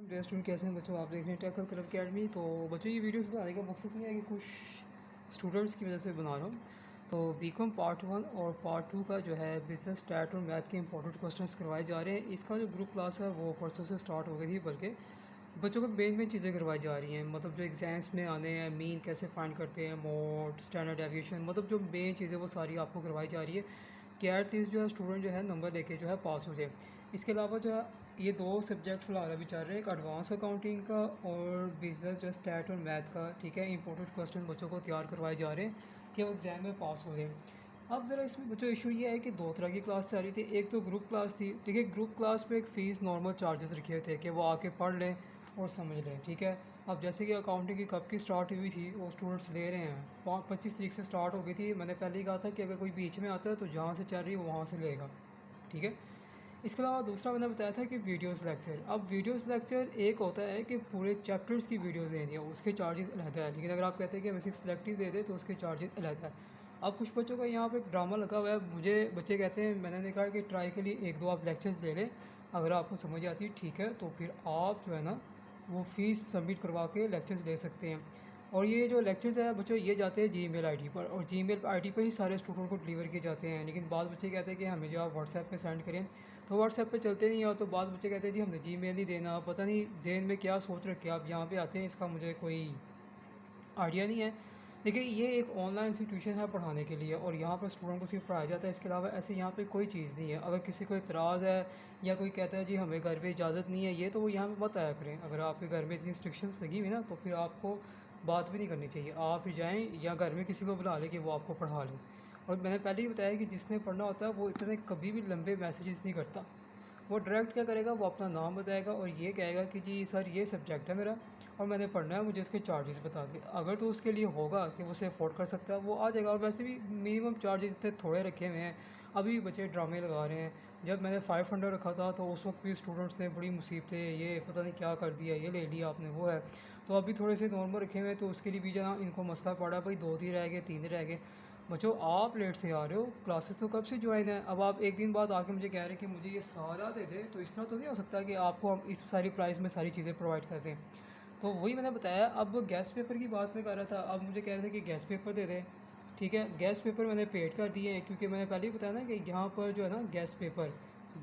Dear student, कैसे हैं बच्चों? आप देख रहे हैं टेक क्लब अकेडमी। तो बच्चों, ये वीडियोस बनाने का मकसद ये है कि कुछ स्टूडेंट्स की वजह से बना रहा हूँ। तो बीकॉम पार्ट 1 और पार्ट 2 का जो है बिजनेस, स्टैट और मैथ के इंपॉर्टेंट क्वेश्चंस करवाए जा रहे हैं। इसका जो ग्रुप क्लास है वो परसों से स्टार्ट हो गई थी, बल्कि बच्चों को मेन चीज़ें करवाई जा रही हैं। मतलब जो एग्ज़ाम्स में आने हैं, मीन कैसे फाइंड करते हैं, मोड, स्टैंडर्ड डेविएशन, मतलब जो मेन चीज़ें वो सारी आपको करवाई जा रही है कि एटलीस्ट जो है स्टूडेंट जो है नंबर लेके जो है पास हो जाए। इसके अलावा जो है ये दो सब्जेक्ट फ़िलहाल अभी चल रहे हैं, एक एडवांस अकाउंटिंग का और बिजनेस जो स्टैट और मैथ का। ठीक है, इंपॉर्टेंट क्वेश्चन बच्चों को तैयार करवाए जा रहे हैं कि वो एग्ज़ाम में पास हो जाए। अब ज़रा इसमें बच्चों इशू ये है कि दो तरह की क्लास चल रही थी। एक तो ग्रुप क्लास थी। ठीक है, ग्रुप क्लास में एक फ़ीस नॉर्मल चार्जेस रखे हुए थे कि वो आके पढ़ लें और समझ लें। ठीक है, अब जैसे कि अकाउंटिंग की कब की स्टार्ट हुई थी वो स्टूडेंट्स ले रहे हैं, 25 तारीख से स्टार्ट हो गई थी। मैंने पहले ही कहा था कि अगर कोई बीच में आता है तो जहाँ से चल रही है वो वहाँ से लेगा। ठीक है, इसके अलावा दूसरा मैंने बताया था कि वीडियोस लेक्चर। अब वीडियोस लेक्चर एक होता है कि पूरे चैप्टर्स की वीडियोस देनी है, उसके चार्जेस अलग है। लेकिन अगर आप कहते हैं कि हमें सिर्फ सिलेक्टिव दे दे तो उसके चार्जेस अलग है। अब कुछ बच्चों का यहाँ पे एक ड्रामा लगा हुआ है। मुझे बच्चे कहते हैं, मैंने कहा कि ट्राई के लिए एक दो आप लेक्चर्स ले लें, अगर आपको समझ आती है ठीक है, तो फिर आप जो है ना वो फ़ीस सबमिट करवा के लेक्चर्स दे सकते हैं। और ये जो लेक्चर्स है बच्चों, ये जाते हैं जीमेल आईडी पर, और जीमेल आईडी पर ही सारे स्टूडेंट को डिलीवर किए जाते हैं। लेकिन बाद बच्चे कहते हैं कि हमें जो आप व्हाट्सएप पे सेंड करें, तो व्हाट्सएप पे चलते नहीं हो। तो बाद बच्चे कहते हैं जी हमने जीमेल ही देना। पता नहीं जहन में क्या सोच रखे आप यहाँ पे आते हैं, इसका मुझे कोई आइडिया नहीं है। देखिए, ये एक ऑनलाइन इंस्टीट्यूशन है पढ़ाने के लिए, और यहाँ पर स्टूडेंट को सिर्फ पढ़ाया जाता है। इसके अलावा ऐसे यहाँ पे कोई चीज़ नहीं है। अगर किसी को इतराज़ है या कोई कहता है जी हमें घर पे इजाज़त नहीं है ये, तो वो यहाँ पे मत आया करें। अगर आपके घर में इतनी रिस्ट्रिक्शंस लगी हुई ना, तो फिर आपको बात भी नहीं करनी चाहिए। आप ही जाएँ या घर में किसी को बुला लें कि वो आपको पढ़ा लें। और मैंने पहले ही बताया कि जिसने पढ़ना होता है वो इतने कभी भी लंबे मैसेजेस नहीं करता। वो डायरेक्ट क्या करेगा, वो अपना नाम बताएगा और ये कहेगा कि जी सर ये सब्जेक्ट है मेरा और मैंने पढ़ना है, मुझे इसके चार्जेस बता दें। अगर तो उसके लिए होगा कि वो उसे अफोर्ड कर सकता है, वो आ जाएगा। और वैसे भी मिनिमम चार्जेस इतने थोड़े रखे हुए हैं। अभी बच्चे ड्रामे लगा रहे हैं। जब मैंने 500 रखा था तो उस वक्त भी स्टूडेंट्स ने बड़ी मुसीबतें, ये पता नहीं क्या कर दिया, ये ले लिया आपने, वो है। तो अभी थोड़े से नॉर्मल रखे हुए हैं, तो उसके लिए भी जहाँ इनको मसला पड़ा, भाई 2 ही रह गए, 3 रह गए। बच्चों, आप लेट से आ रहे हो, क्लासेस तो कब से ज्वाइन है। अब आप एक दिन बाद आके मुझे कह रहे हैं कि मुझे ये सारा दे दे, तो इस तरह तो नहीं हो सकता कि आपको हम इस सारी प्राइस में सारी चीज़ें प्रोवाइड कर दें। तो वही मैंने बताया। अब गैस पेपर की बात मैं कर रहा था। अब मुझे कह रहे थे कि गैस पेपर दे दें। ठीक है, गैस पेपर मैंने पेड कर दिए हैं, क्योंकि मैंने पहले ही बताया ना कि यहाँ पर जो है ना गैस पेपर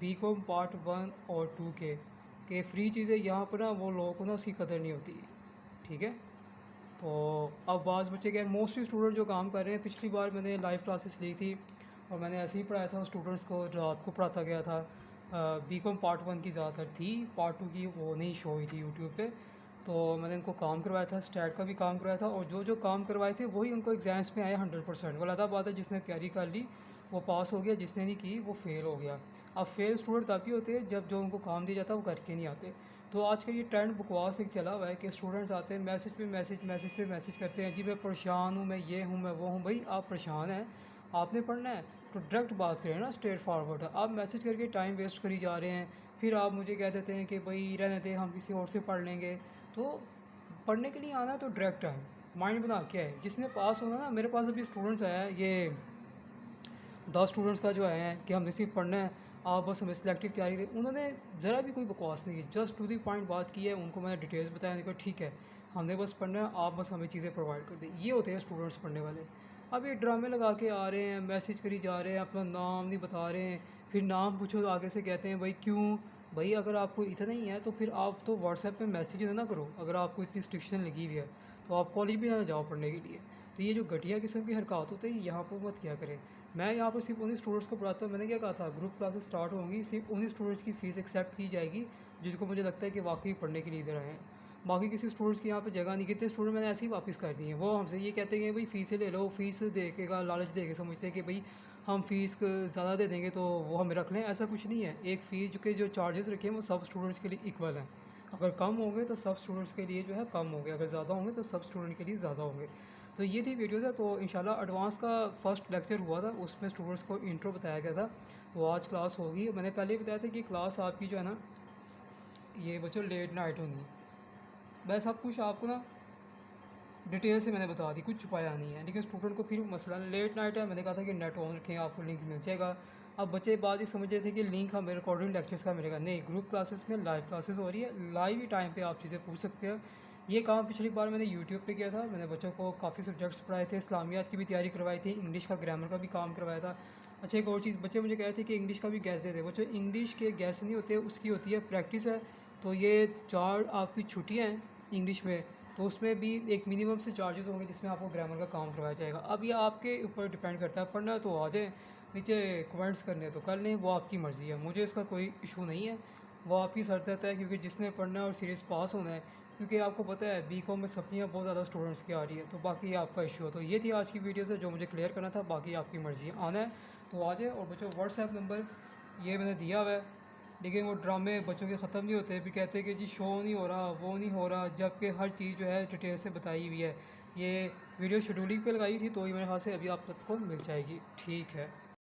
बीकॉम पार्ट 1 और 2 के फ्री चीज़ें यहाँ पर ना वो लोगों को ना उसकी कदर नहीं होती। ठीक है, तो अब बाज़ बच्चे क्या, मोस्टली स्टूडेंट जो काम कर रहे हैं, पिछली बार मैंने लाइव क्लासेस ली थी और मैंने ऐसे ही पढ़ाया था स्टूडेंट्स को, रात को पढ़ाता गया था। बीकॉम पार्ट 1 की ज़्यादातर थी, पार्ट 2 की वो नहीं शो हुई थी यूट्यूब पे। तो मैंने उनको काम करवाया था, स्टैट का भी काम करवाया था, और जो जो काम करवाए थे वही उनको एग्ज़ाम्स में आए 100%। वो अलग बात है, जिसने तैयारी कर ली वो पास हो गया, जिसने नहीं की वो फेल हो गया। अब फेल स्टूडेंट तभी होते हैं जब जो उनको काम दिया जाता है वो करके नहीं आते। तो आजकल ये ट्रेंड बकवास एक चला हुआ है कि स्टूडेंट्स आते हैं, मैसेज पे मैसेज, मैसेज पे मैसेज करते हैं, जी मैं परेशान हूँ, मैं ये हूँ, मैं वो हूँ। भाई आप परेशान हैं, आपने पढ़ना है तो डायरेक्ट बात करें ना, स्ट्रेट फारवर्ड। आप मैसेज करके टाइम वेस्ट करी जा रहे हैं। फिर आप मुझे कह देते हैं कि भाई रहने दें, हम किसी और से पढ़ लेंगे। तो पढ़ने के लिए आना है तो डायरेक्ट आए, माइंड बना के आए। जिसने पास होना ना, मेरे पास अभी स्टूडेंट्स आया है, ये 10 स्टूडेंट्स का जो आए हैं कि हमने सिर्फ पढ़ना है, आप बस हमें सिलेक्टिव तैयारी दें। उन्होंने ज़रा भी कोई बकवास नहीं की, जस्ट टू दी पॉइंट बात की है। उनको मैंने डिटेल्स बताया, उन्होंने कहा ठीक है हमने बस पढ़ना है, आप बस हमें चीज़ें प्रोवाइड कर दें। ये होते हैं स्टूडेंट्स पढ़ने वाले। अब ये ड्रामे लगा के आ रहे हैं, मैसेज करी जा रहे हैं, अपना नाम नहीं बता रहे हैं। फिर नाम पूछो तो आगे से कहते हैं भाई क्यों। भाई अगर आपको इतना ही है तो फिर आप तो व्हाट्सएप पे मैसेज ना करो। अगर आपको इतनी रिस्ट्रिक्शन लगी हुई है तो आप कॉलेज भी ना जाओ पढ़ने के लिए। तो ये जो घटिया किस्म की हरकत होती है यहाँ पर मत किया करें। मैं यहाँ पर सिर्फ उन्हीं स्टूडेंट्स को पढ़ाता हूँ। मैंने क्या कहा था, ग्रुप क्लासेस स्टार्ट होंगी, सिर्फ उन्हीं स्टूडेंट्स की फ़ीस एक्सेप्ट की जाएगी जिनको मुझे लगता है कि वाकई पढ़ने के लिए इधर आए हैं। बाकी किसी स्टूडेंट्स की यहाँ पे जगह नहीं। कितने स्टूडेंट मैंने ऐसे ही वापस कर दिए हैं। वो हमसे ये कहते हैं कि भाई फ़ीस ले लो, फ़ीस दे के का लालच दे के समझते हैं कि भाई हम फ़ीस ज़्यादा दे देंगे तो वो हमें रख लें। ऐसा कुछ नहीं है। एक फ़ीस जो के जो चार्जेस रखे हैं वो सब स्टूडेंट्स के लिए इक्वल हैं। अगर कम होंगे तो सब स्टूडेंट्स के लिए जो है कम होंगे, अगर ज़्यादा होंगे तो सब स्टूडेंट के लिए ज़्यादा होंगे। तो ये थी वीडियोज़ है। तो इंशाल्लाह एडवांस का फर्स्ट लेक्चर हुआ था, उसमें स्टूडेंट्स को इंट्रो बताया गया था। तो आज क्लास होगी। मैंने पहले ही बताया था कि क्लास आपकी जो है ना ये बच्चों लेट नाइट होगी। मैं सब कुछ आपको ना डिटेल से मैंने बता दी, कुछ छुपाया नहीं है। लेकिन स्टूडेंट को फिर मसला लेट नाइट है, मैंने कहा था कि नेट ऑन रखें, आपको लिंक मिल जाएगा। अब बच्चे बात ही समझ रहे थे कि लिंक हमें रिकॉर्डिंग लेक्चर्स का मिलेगा, नहीं, ग्रुप क्लासेस में लाइव क्लासेस हो रही है, लाइव ही टाइम पे आप चीज़ें पूछ सकते हैं। ये काम पिछली बार मैंने यूट्यूब पे किया था, मैंने बच्चों को काफ़ी सब्जेक्ट्स पढ़ाए थे, इस्लामियात की भी तैयारी करवाई थी, इंग्लिश का ग्रामर का भी काम करवाया था। अच्छा, एक और चीज़, बच्चे मुझे कह रहे थे कि इंग्लिश का भी गैस दे दे। बच्चों, इंग्लिश के गैस नहीं होते, उसकी होती है प्रैक्टिस है। तो ये 4 आपकी छुट्टियाँ हैं इंग्लिश में, तो उसमें भी एक मिनिमम से चार्जेस होंगे जिसमें आपको ग्रामर का काम करवाया जाएगा। अब ये आपके ऊपर डिपेंड करता है, पढ़ना तो आ जाए, नीचे कमेंट्स करने तो कर लें, वो आपकी मर्ज़ी है, मुझे इसका कोई इशू नहीं है, वो आपकी सरदर्द है, क्योंकि जिसने पढ़ना है और सीरीज़ पास होना है, क्योंकि आपको पता है बीकॉम में सप्लियाँ बहुत ज़्यादा स्टूडेंट्स की आ रही है, तो बाकी आपका इशू है। तो ये थी आज की वीडियो से जो मुझे क्लियर करना था, बाकी आपकी मर्ज़ी है, आना है तो आ जाए। और बच्चों, व्हाट्सएप नंबर ये मैंने दिया हुआ है, लेकिन वो ड्रामे बच्चों के ख़त्म नहीं होते, फिर कहते हैं कि जी शो नहीं हो रहा, वो नहीं हो रहा, जबकि हर चीज़ जो है डिटेल से बताई हुई है। ये वीडियो शेड्यूलिंग पे लगाई थी, तो ये मेरे ख्याल से अभी आप सबको मिल जाएगी। ठीक है।